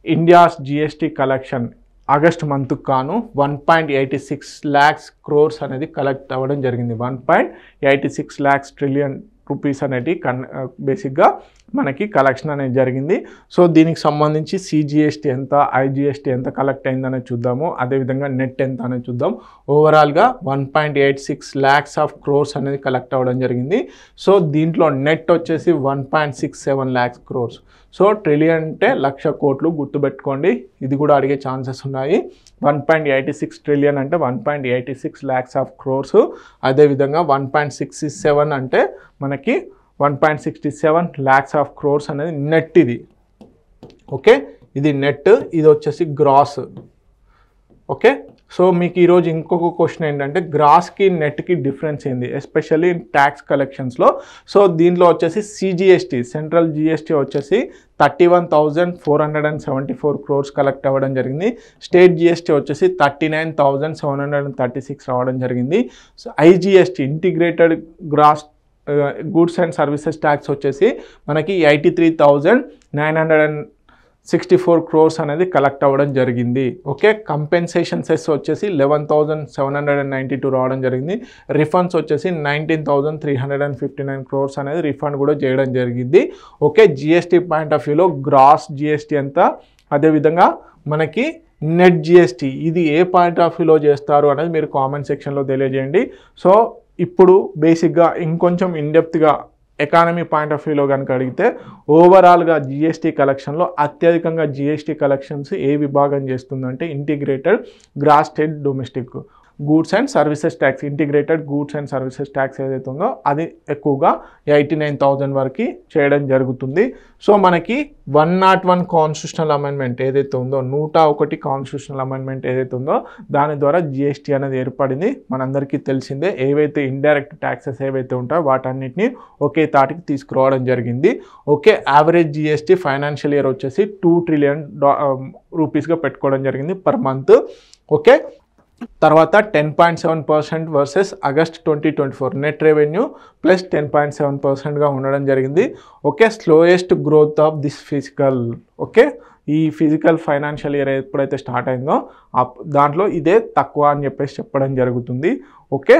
India's GST collection August మంత్కు కాను 1.86 lakhs crores అనేది collect అవ్వడం జరిగింది. 1.86 lakhs trillion రూపీస్ అనేది బేసిక్గా మనకి కలెక్షన్ అనేది జరిగింది. సో దీనికి సంబంధించి సిజిఎస్టీ ఎంత, ఐజిఎస్టీ ఎంత కలెక్ట్ అయిందనేది చూద్దాము. అదేవిధంగా నెట్ ఎంత అనేది చూద్దాం. ఓవరాల్గా 1.86 lakhs crores అనేది కలెక్ట్ అవ్వడం జరిగింది. సో దీంట్లో నెట్ వచ్చేసి 1.67 lakhs crores. సో ట్రిలియన్ అంటే 1,00,000 కోట్లు గుర్తుపెట్టుకోండి, ఇది కూడా అడిగే ఛాన్సెస్ ఉన్నాయి. 1.86 trillion అంటే 1.86 lakhs crores. అదేవిధంగా 1.67 అంటే మనకి 1.67 lakhs crores అనేది నెట్. ఇది ఓకే, ఇది నెట్, ఇది వచ్చేసి గ్రాస్. ఓకే, సో మీకు ఈరోజు ఇంకొక క్వశ్చన్ ఏంటంటే గ్రాస్కి నెట్కి డిఫరెన్స్ ఏంది, ఎస్పెషల్లీ ట్యాక్స్ కలెక్షన్స్లో. సో దీంట్లో వచ్చేసి సిజిఎస్టీ, సెంట్రల్ జిఎస్టీ వచ్చేసి 31,474 crores కలెక్ట్ అవ్వడం జరిగింది. స్టేట్ జిఎస్టీ వచ్చేసి 39,736 రావడం జరిగింది. So IGST, integrated gross goods and services tax వచ్చేసి మనకి 83,964 crores అనేది కలెక్ట్ అవ్వడం జరిగింది. ఓకే, కంపెన్సేషన్ సెస్ వచ్చేసి 11,792 రావడం జరిగింది. రిఫండ్స్ వచ్చేసి 19,359 crores అనేది రిఫండ్ కూడా చేయడం జరిగింది. ఓకే, జిఎస్టీ పాయింట్ ఆఫ్ వ్యూలో గ్రాస్ జిఎస్టీ ఎంత, అదేవిధంగా మనకి నెట్ జిఎస్టీ ఇది ఏ పాయింట్ ఆఫ్ వ్యూలో చేస్తారు అనేది మీరు కామెంట్ సెక్షన్లో తెలియజేయండి. సో ఇప్పుడు బేసిక్గా ఇంకొంచెం ఇన్డెప్త్గా ఎకానమీ పాయింట్ ఆఫ్ వ్యూలో కనుక అడిగితే ఓవరాల్గా జిఎస్టీ కలెక్షన్లో అత్యధికంగా జిఎస్టీ కలెక్షన్స్ ఏ విభాగం చేస్తుందంటే integrated gross state domestic goods and services tax, integrated goods and services tax ఏదైతే ఉందో అది ఎక్కువగా 89,000 వరకు చేయడం జరుగుతుంది. సో మనకి 101 కాన్స్టిట్యూషనల్ అమెండ్మెంట్ ఏదైతే ఉందో, 101 కాన్స్టిట్యూషనల్ అమెండ్మెంట్ ఏదైతే ఉందో దాని ద్వారా జిఎస్టీ అనేది ఏర్పడింది. మనందరికీ తెలిసిందే, ఏవైతే ఇండైరెక్ట్ ట్యాక్సెస్ ఏవైతే ఉంటాయో వాటన్నిటిని ఒకే తాటికి తీసుకురావడం జరిగింది. Okay, average GST financial year వచ్చేసి 2 trillion రూపీస్గా పెట్టుకోవడం జరిగింది పర్ మంత్. ఓకే, తర్వాత 10.7% versus August 2024 net revenue plus 10.7%గా ఉండడం జరిగింది. Okay, slowest growth of this physical. Okay, ఈ ఫిజికల్ ఫైనాన్షియల్ ఇయర్ ఎప్పుడైతే స్టార్ట్ అయిందో దాంట్లో ఇదే తక్కువ అని చెప్పేసి చెప్పడం జరుగుతుంది. ఓకే.